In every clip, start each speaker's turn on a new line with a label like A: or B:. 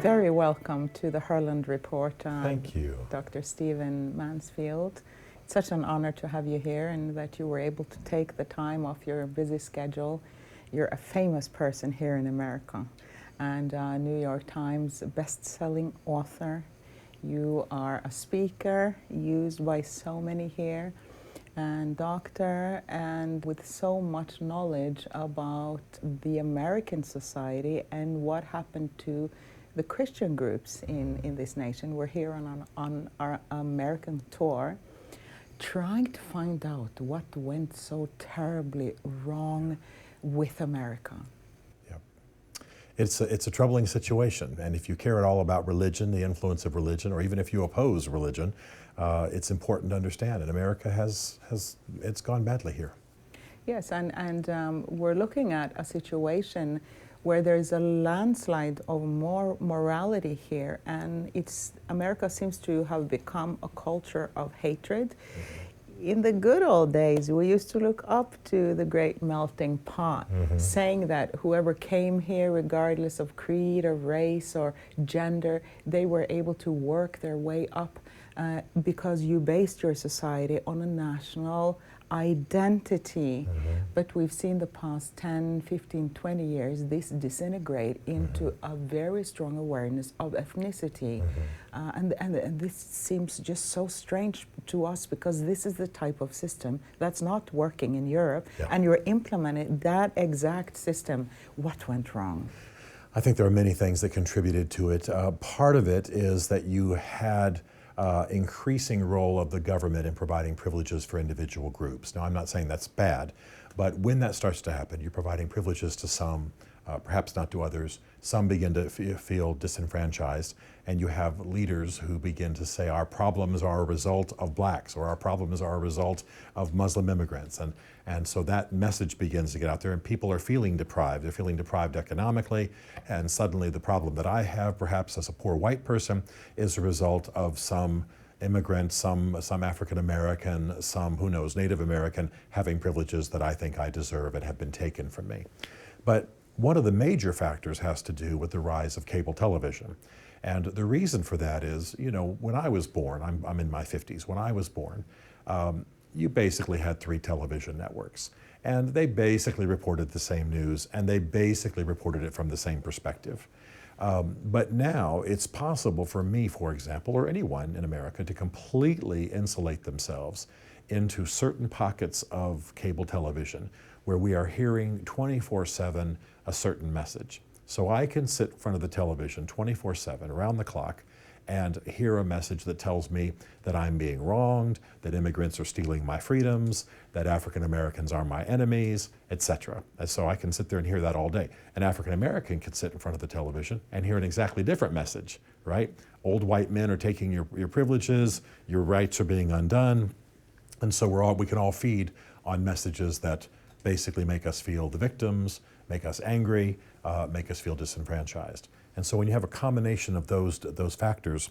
A: Very welcome to the Herland Report.
B: Thank you.
A: Dr. Stephen Mansfield. It's such an honor to have you here and that you were able to take the time off your busy schedule. You're a famous person here in America and New York Times best-selling author. You are a speaker used by so many here, and doctor, and with so much knowledge about the American society and what happened to the Christian groups in this nation. We're here on our American tour, trying to find out what went so terribly wrong with America.
B: Yep. It's a troubling situation, and if you care at all about religion, the influence of religion, or even if you oppose religion, it's important to understand. And America it's gone badly here.
A: Yes, and we're looking at a situation where there's a landslide of more morality here, and America seems to have become a culture of hatred. Mm-hmm. In the good old days, we used to look up to the great melting pot, mm-hmm. saying that whoever came here, regardless of creed or race or gender, they were able to work their way up because you based your society on a national identity. Mm-hmm. But we've seen the past 10, 15, 20 years this disintegrate into mm-hmm. a very strong awareness of ethnicity. Mm-hmm. And this seems just so strange to us because this is the type of system that's not working in Europe, yeah. and you're implementing that exact system. What went wrong?
B: I think there are many things that contributed to it. Part of it is that you had increasing role of the government in providing privileges for individual groups. Now, I'm not saying that's bad, but when that starts to happen, you're providing privileges to some, perhaps not to others. Some begin to feel disenfranchised, and you have leaders who begin to say our problems are a result of blacks, or our problems are a result of Muslim immigrants. And so that message begins to get out there, and people are feeling deprived. They're feeling deprived economically, and suddenly the problem that I have, perhaps as a poor white person, is a result of some immigrant, some African American, some, who knows, Native American, having privileges that I think I deserve and have been taken from me. But one of the major factors has to do with the rise of cable television. And the reason for that is, you know, when I was born, I'm in my 50s, when I was born, you basically had 3 television networks. And they basically reported the same news, and they basically reported it from the same perspective. But now it's possible for me, for example, or anyone in America, to completely insulate themselves into certain pockets of cable television where we are hearing 24/7 a certain message. So I can sit in front of the television 24/7 around the clock and hear a message that tells me that I'm being wronged, that immigrants are stealing my freedoms, that African Americans are my enemies, etc. And so I can sit there and hear that all day. An African American can sit in front of the television and hear an exactly different message, right? Old white men are taking your privileges, your rights are being undone, and so we can all feed on messages that basically make us feel the victims, make us angry, make us feel disenfranchised. And so when you have a combination of those factors,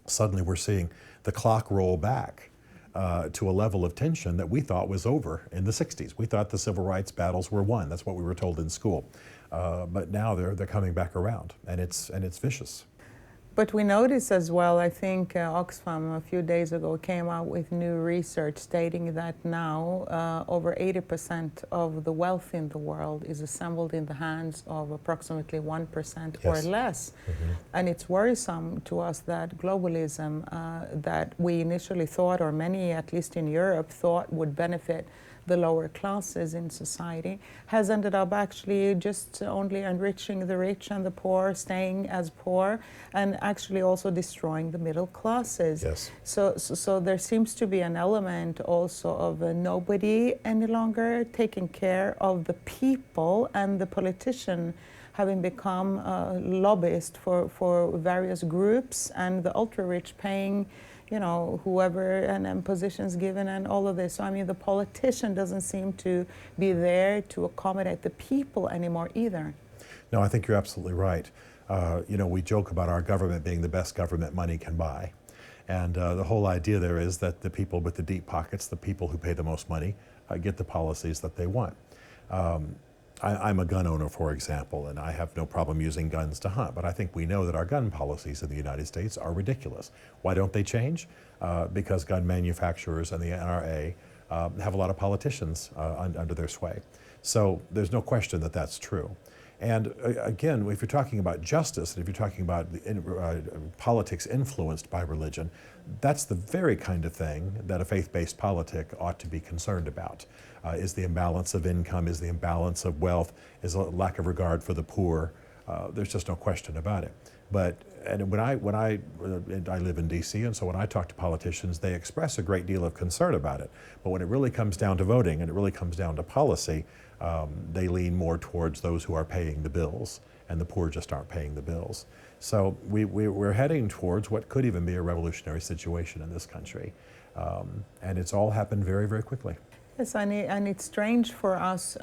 B: suddenly we're seeing the clock roll back to a level of tension that we thought was over in the 60s. We thought the civil rights battles were won. That's what we were told in school. But now they're coming back around, and it's vicious.
A: But we notice as well, I think Oxfam a few days ago came out with new research stating that now over 80% of the wealth in the world is assembled in the hands of approximately 1%
B: Yes.
A: or less. Mm-hmm. And it's worrisome to us that globalism that we initially thought, or many, at least in Europe, thought would benefit the lower classes in society, has ended up actually just only enriching the rich and the poor, staying as poor, and actually also destroying the middle classes.
B: Yes.
A: So there seems to be an element also of nobody any longer taking care of the people, and the politician having become a lobbyist for various groups, and the ultra-rich paying, you know, whoever, and positions given and all of this. So I mean, the politician doesn't seem to be there to accommodate the people anymore either.
B: No, I think you're absolutely right. You know, we joke about our government being the best government money can buy. And the whole idea there is that the people with the deep pockets, the people who pay the most money, get the policies that they want. I'm a gun owner, for example, and I have no problem using guns to hunt, but I think we know that our gun policies in the United States are ridiculous. Why don't they change? Because gun manufacturers and the NRA have a lot of politicians under their sway. So there's no question that that's true. And again, if you're talking about justice, and if you're talking about politics influenced by religion, that's the very kind of thing that a faith-based politic ought to be concerned about. Is the imbalance of income, is the imbalance of wealth, is a lack of regard for the poor. There's just no question about it. But and when I live in D.C., and so when I talk to politicians, they express a great deal of concern about it. But when it really comes down to voting and it really comes down to policy, they lean more towards those who are paying the bills, and the poor just aren't paying the bills. So we're heading towards what could even be a revolutionary situation in this country. And it's all happened very, very quickly.
A: Yes, and it's strange for us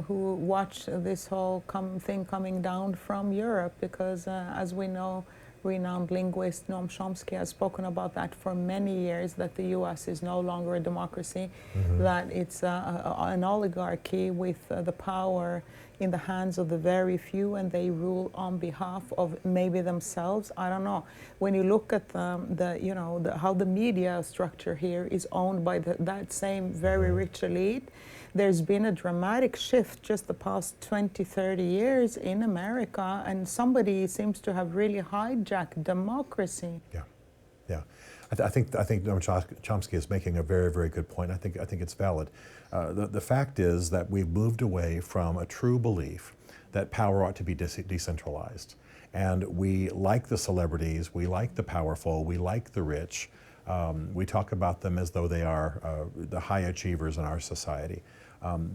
A: who watch this whole thing coming down from Europe, because as we know, renowned linguist Noam Chomsky has spoken about that for many years, that the U.S. is no longer a democracy, that it's an oligarchy with the power in the hands of the very few, and they rule on behalf of maybe themselves. I don't know. When you look at how the media structure here is owned by that same very rich elite, there's been a dramatic shift just the past 20, 30 years in America, and somebody seems to have really hijacked democracy.
B: Yeah, yeah. I think Noam Chomsky is making a very, very good point. I think it's valid. The fact is that we've moved away from a true belief that power ought to be decentralized. And we like the celebrities, we like the powerful, we like the rich. We talk about them as though they are the high achievers in our society.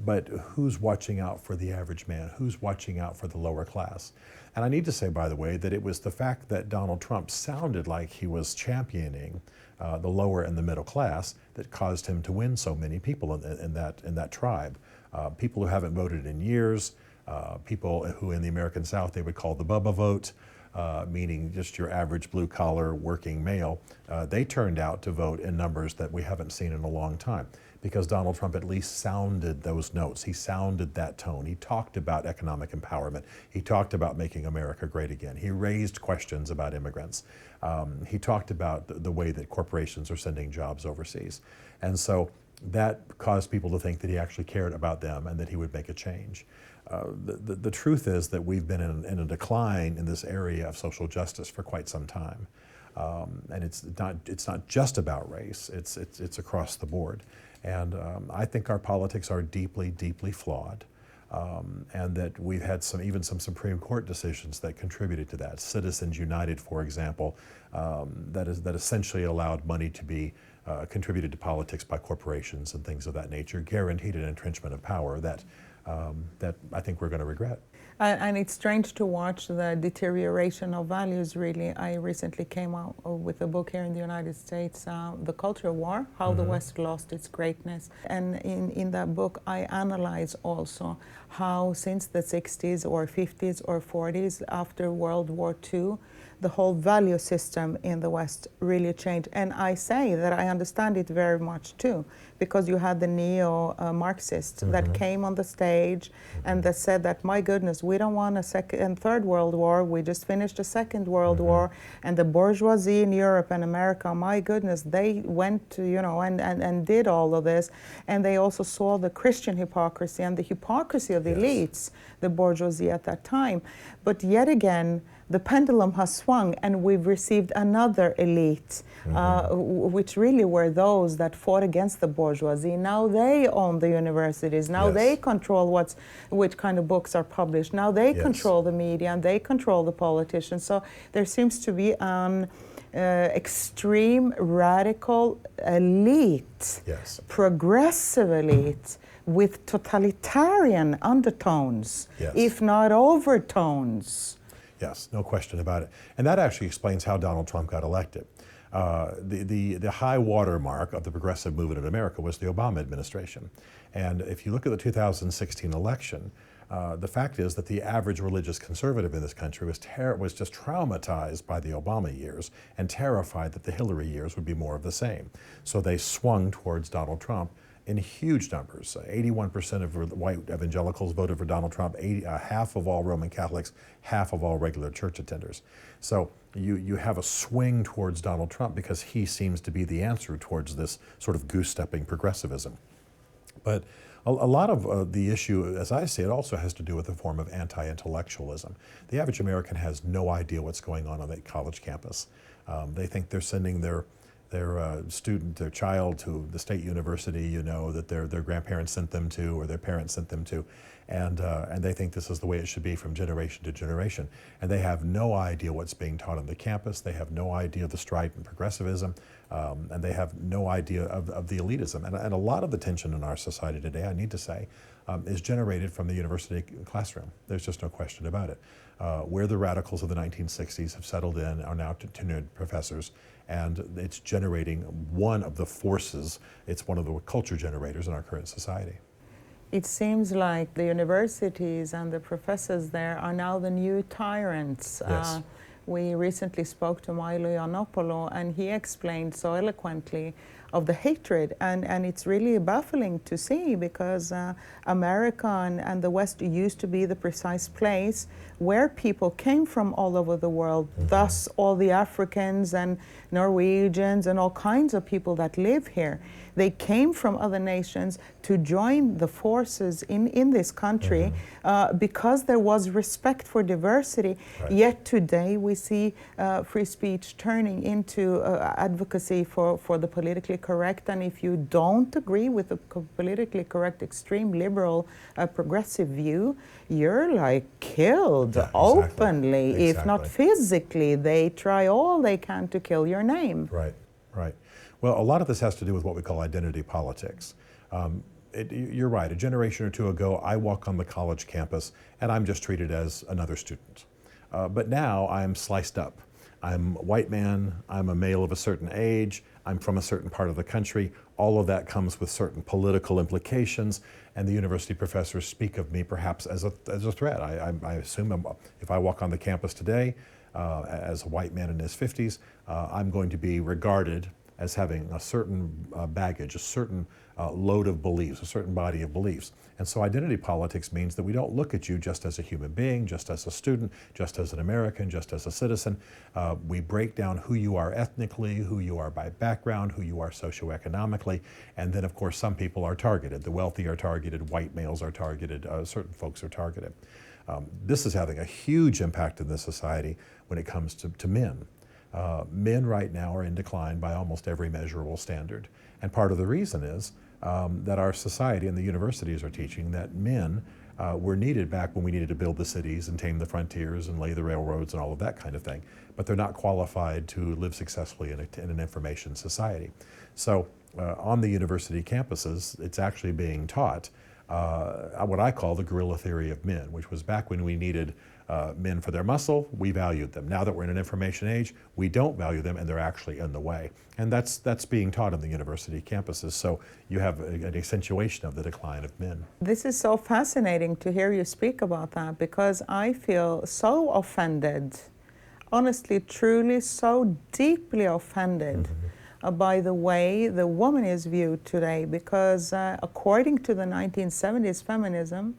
B: But who's watching out for the average man? Who's watching out for the lower class? And I need to say, by the way, that it was the fact that Donald Trump sounded like he was championing the lower and the middle class that caused him to win so many people in that tribe. People who haven't voted in years, people who in the American South they would call the Bubba vote, meaning just your average blue-collar working male, they turned out to vote in numbers that we haven't seen in a long time, because Donald Trump at least sounded those notes. He sounded that tone. He talked about economic empowerment. He talked about making America great again. He raised questions about immigrants. He talked about the way that corporations are sending jobs overseas. And so that caused people to think that he actually cared about them and that he would make a change. The truth is that we've been in a decline in this area of social justice for quite some time. And it's not just about race, it's across the board. And I think our politics are deeply, deeply flawed. And that we've had even some Supreme Court decisions that contributed to that. Citizens United, for example, that essentially allowed money to be contributed to politics by corporations and things of that nature, guaranteed an entrenchment of power that I think we're going to regret.
A: And it's strange to watch the deterioration of values, really. I recently came out with a book here in the United States, The Culture War, How the West Lost Its Greatness. And in that book, I analyze also how since the 60s or 50s or 40s, after World War II, the whole value system in the West really changed. And I say that I understand it very much too, because you had the neo-Marxists that came on the stage and that said that, my goodness, we don't want a second and third world war, we just finished a second world war, and the bourgeoisie in Europe and America, my goodness, they went to, and did all of this, and they also saw the Christian hypocrisy and the hypocrisy of the elites, the bourgeoisie at that time. But yet again, the pendulum has swung, and we've received another elite, which really were those that fought against the bourgeoisie. Now they own the universities. Now they control which kind of books are published. Now they control the media, and they control the politicians. So there seems to be an extreme, radical elite, progressive elite, with totalitarian undertones, if not overtones.
B: Yes, no question about it. And that actually explains how Donald Trump got elected. The high water mark of the progressive movement in America was the Obama administration. And if you look at the 2016 election, the fact is that the average religious conservative in this country was just traumatized by the Obama years and terrified that the Hillary years would be more of the same. So they swung towards Donald Trump in huge numbers. 81% of white evangelicals voted for Donald Trump, half of all Roman Catholics, half of all regular church attenders. So you have a swing towards Donald Trump because he seems to be the answer towards this sort of goose-stepping progressivism. But a lot of the issue, as I see it, also has to do with a form of anti-intellectualism. The average American has no idea what's going on that college campus. They think they're sending their child to the state university, that their grandparents sent them to or their parents sent them to, and they think this is the way it should be from generation to generation. And they have no idea what's being taught on the campus. They have no idea of the stride and progressivism, and they have no idea of the elitism. And a lot of the tension in our society today, I need to say, is generated from the university classroom. There's just no question about it. Where the radicals of the 1960s have settled in are now tenured professors, and it's generating one of the forces, it's one of the culture generators in our current society.
A: It seems like the universities and the professors there are now the new tyrants.
B: Yes.
A: We recently spoke to Milo Yiannopoulos, and he explained so eloquently of the hatred, and it's really baffling to see, because America and the West used to be the precise place where people came from all over the world. Mm-hmm. Thus all the Africans and Norwegians and all kinds of people that live here, they came from other nations to join the forces in this country. Mm-hmm. Because there was respect for diversity. Right. Yet today we see free speech turning into advocacy for the politically correct, and if you don't agree with the politically correct, extreme liberal, progressive view, you're like killed. Yeah, openly, exactly. If not physically. They try all they can to kill your name.
B: Right, right. Well, a lot of this has to do with what we call identity politics. You're right, a generation or two ago, I walk on the college campus and I'm just treated as another student. But now I'm sliced up. I'm a white man, I'm a male of a certain age, I'm from a certain part of the country. All of that comes with certain political implications, and the university professors speak of me perhaps as a threat. I assume if I walk on the campus today as a white man in his 50s, I'm going to be regarded as having a certain baggage, a certain load of beliefs, a certain body of beliefs. And so identity politics means that we don't look at you just as a human being, just as a student, just as an American, just as a citizen. We break down who you are ethnically, who you are by background, who you are socioeconomically, and then of course some people are targeted. The wealthy are targeted, white males are targeted, certain folks are targeted. This is having a huge impact in this society when it comes to men. Men right now are in decline by almost every measurable standard. And part of the reason is that our society and the universities are teaching that men were needed back when we needed to build the cities and tame the frontiers and lay the railroads and all of that kind of thing. But they're not qualified to live successfully in an information society. So on the university campuses, it's actually being taught what I call the guerrilla theory of men, which was back when we needed men for their muscle, we valued them. Now that we're in an information age, we don't value them, and they're actually in the way. And that's being taught on the university campuses. So you have an accentuation of the decline of men.
A: This is so fascinating to hear you speak about that, because I feel so offended, honestly, truly so deeply offended. Mm-hmm. By the way the woman is viewed today, because according to the 1970s feminism,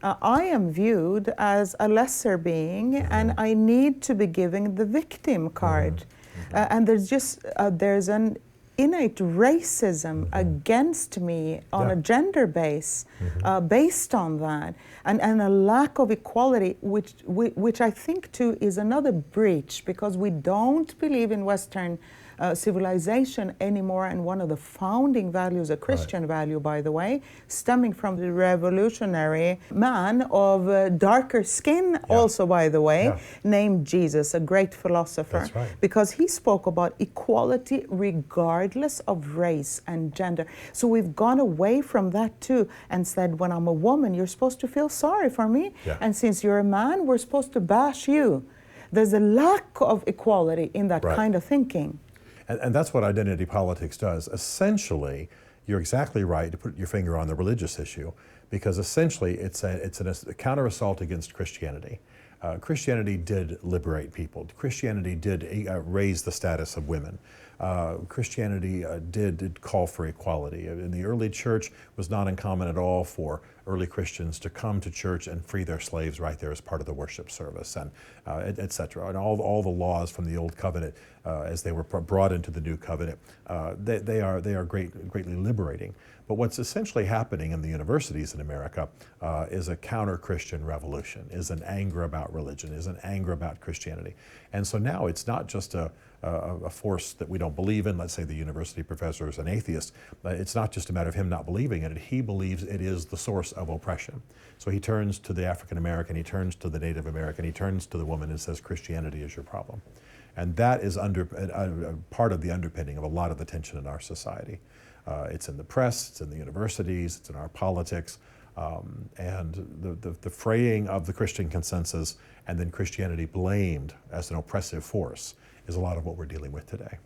A: I am viewed as a lesser being, mm-hmm. and I need to be given the victim card. Mm-hmm. And there's an innate racism, mm-hmm. against me on a gender base, mm-hmm. Based on that, and a lack of equality, which I think too is another breach, because we don't believe in Western civilization anymore, and one of the founding values, a Christian value, by the way, stemming from the revolutionary man of darker skin, also, by the way, named Jesus, a great philosopher.
B: That's right.
A: Because he spoke about equality regardless of race and gender. So we've gone away from that too, and said, when I'm a woman, you're supposed to feel sorry for me, and since you're a man, we're supposed to bash you. There's a lack of equality in that kind of thinking.
B: And that's what identity politics does. Essentially, you're exactly right to put your finger on the religious issue, because essentially it's a counter-assault against Christianity. Christianity did liberate people. Christianity did raise the status of women. Christianity did call for equality. In the early church, it was not uncommon at all for early Christians to come to church and free their slaves right there as part of the worship service, and et cetera. And all the laws from the Old Covenant, as they were brought into the New Covenant, they are greatly liberating. But what's essentially happening in the universities in America is a counter-Christian revolution, is an anger about religion, is an anger about Christianity. And so now it's not just a force that we don't believe in. Let's say the university professor is an atheist. It's not just a matter of him not believing in it. He believes it is the source of oppression. So he turns to the African American, he turns to the Native American, he turns to the woman and says, Christianity is your problem. And that is part of the underpinning of a lot of the tension in our society. It's in the press, it's in the universities, it's in our politics, and the fraying of the Christian consensus and then Christianity blamed as an oppressive force is a lot of what we're dealing with today.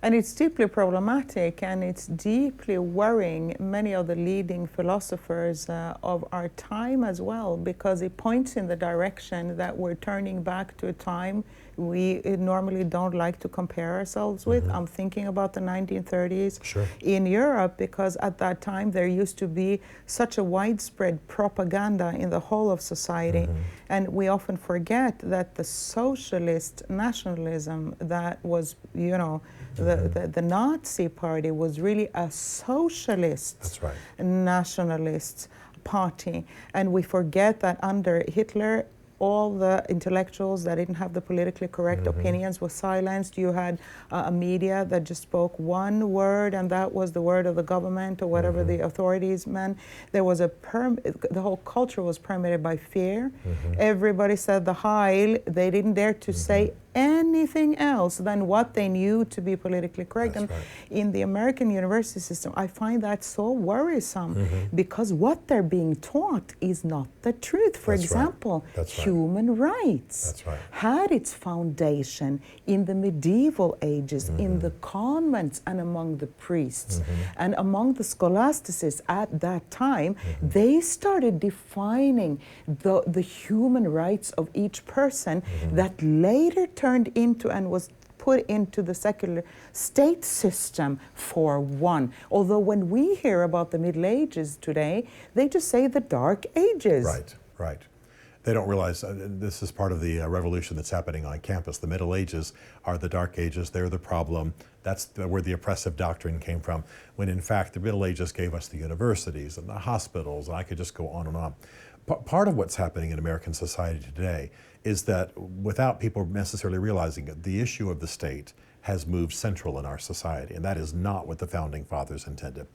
A: And it's deeply problematic, and it's deeply worrying many of the leading philosophers of our time as well, because it points in the direction that we're turning back to a time we normally don't like to compare ourselves with. I'm thinking about the 1930s in Europe, because at that time there used to be such a widespread propaganda in the whole of society. And we often forget that the socialist nationalism that was, you know, the Nazi party was really a socialist nationalist party. And we forget that under Hitler, all the intellectuals that didn't have the politically correct opinions were silenced. You had a media that just spoke one word, and that was the word of the government or whatever the authorities meant. There was the whole culture was permeated by fear. Everybody said the Heil. They didn't dare to say anything else than what they knew to be politically correct. And in the American university system, I find that so worrisome, because what they're being taught is not the truth. For example, human rights had its foundation in the medieval ages, in the convents and among the priests. And among the scholasticists at that time, they started defining the human rights of each person that later turned into and was put into the secular state system for one. Although when we hear about the Middle Ages today, they just say the Dark Ages.
B: Right. They don't realize this is part of the revolution that's happening on campus. The Middle Ages are the Dark Ages. They're the problem. That's where the oppressive doctrine came from, when in fact the Middle Ages gave us the universities and the hospitals, and I could just go on and on. Part of what's happening in American society today is that, without people necessarily realizing it, the issue of the state has moved central in our society, and that is not what the Founding Fathers intended.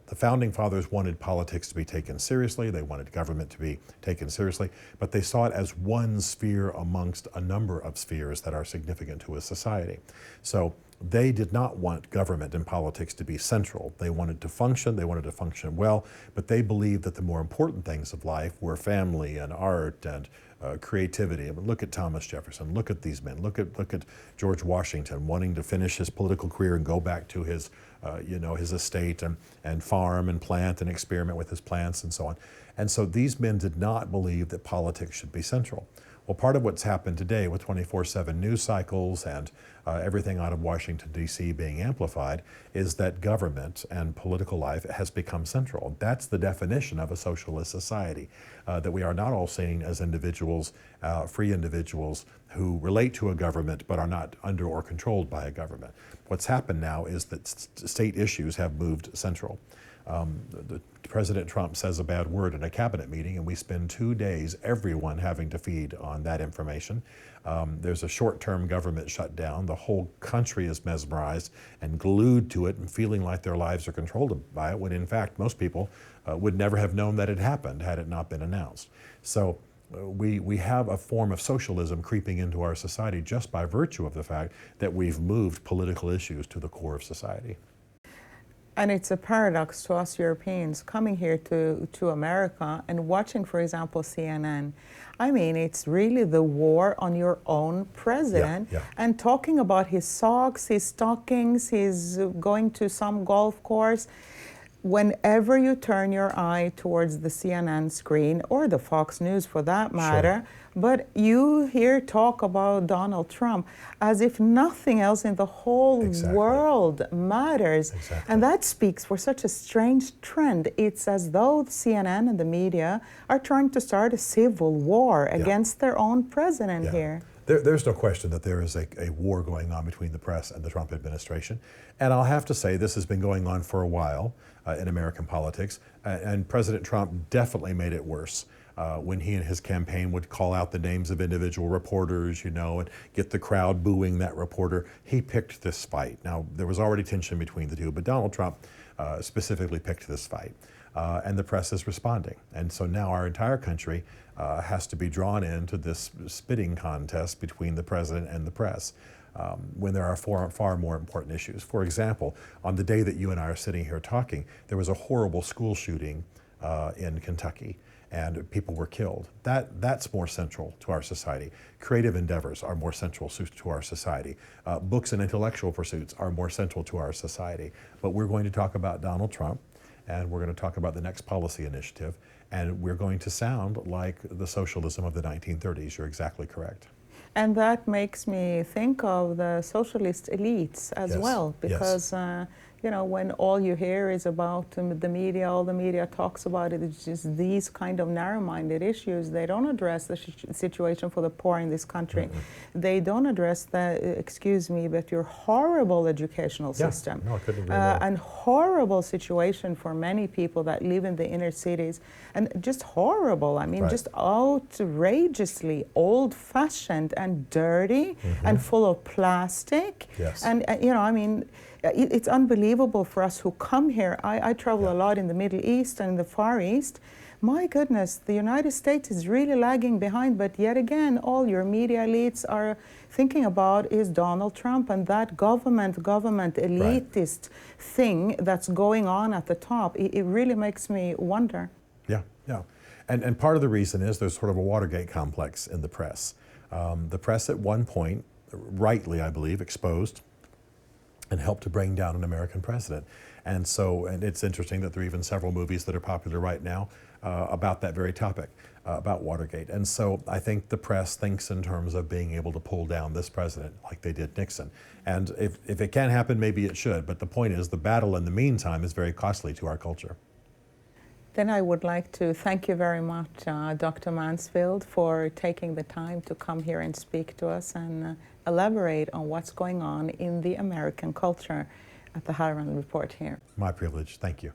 B: The Founding Fathers wanted politics to be taken seriously, they wanted government to be taken seriously, but they saw it as one sphere amongst a number of spheres that are significant to a society. So they did not want government and politics to be central. They wanted to function well, but they believed that the more important things of life were family and art and creativity. I mean, look at Thomas Jefferson, look at these men, look at George Washington wanting to finish his political career and go back to his his estate and farm and plant and experiment with his plants and so on. And so these men did not believe that politics should be central. Well, part of what's happened today with 24/7 news cycles and everything out of Washington, D.C. being amplified is that government and political life has become central. That's the definition of a socialist society, that we are not all seen as individuals, free individuals who relate to a government but are not under or controlled by a government. What's happened now is that state issues have moved central. President Trump says a bad word in a cabinet meeting, and we spend 2 days, everyone having to feed on that information. There's a short-term government shutdown. The whole country is mesmerized and glued to it and feeling like their lives are controlled by it, when in fact most people would never have known that it happened had it not been announced. So we have a form of socialism creeping into our society just by virtue of the fact that we've moved political issues to the core of society.
A: And it's a paradox to us Europeans coming here to America and watching, for example, CNN. I mean, it's really the war on your own president, and talking about his socks, his stockings, his going to some golf course. whenever you turn your eye towards the CNN screen or the Fox News for that matter, but you hear talk about Donald Trump as if nothing else in the whole world matters. And that speaks for such a strange trend. It's as though CNN and the media are trying to start a civil war against their own president here.
B: There's no question that there is a war going on between the press and the Trump administration. And I'll have to say this has been going on for a while in American politics. And President Trump definitely made it worse when he and his campaign would call out the names of individual reporters, you know, and get the crowd booing that reporter. He picked this fight. Now, there was already tension between the two, but Donald Trump specifically picked this fight. And the press is responding. And so now our entire country has to be drawn into this spitting contest between the president and the press when there are far more important issues. For example, on the day that you and I are sitting here talking, there was a horrible school shooting in Kentucky, and people were killed. That's more central to our society. Creative endeavors are more central to our society. Books and intellectual pursuits are more central to our society. But we're going to talk about Donald Trump, and we're going to talk about the next policy initiative, and we're going to sound like the socialism of the 1930s. You're exactly correct.
A: And that makes me think of the socialist elites as well, because you know, when all you hear is about the media, all the media talks about it, it's just these kind of narrow-minded issues. They don't address the situation for the poor in this country. They don't address the, excuse me, but your horrible educational system.
B: No, I couldn't agree more.
A: And horrible situation for many people that live in the inner cities. And just horrible, I mean, just outrageously old-fashioned and dirty and full of plastic. And, you know, I mean, it's unbelievable for us who come here. I travel a lot in the Middle East and the Far East. My goodness, the United States is really lagging behind, but yet again, all your media elites are thinking about is Donald Trump and that government elitist thing that's going on at the top. It really makes me wonder.
B: Yeah. And part of the reason is there's sort of a Watergate complex in the press. The press at one point, rightly, I believe, exposed and helped to bring down an American president. And it's interesting that there are even several movies that are popular right now about that very topic, about Watergate. And so I think the press thinks in terms of being able to pull down this president like they did Nixon. And if it can happen, maybe it should. But the point is the battle in the meantime is very costly to our culture.
A: Then I would like to thank you very much, Dr. Mansfield, for taking the time to come here and speak to us and elaborate on what's going on in the American culture at the Herland Report here.
B: My privilege. Thank you.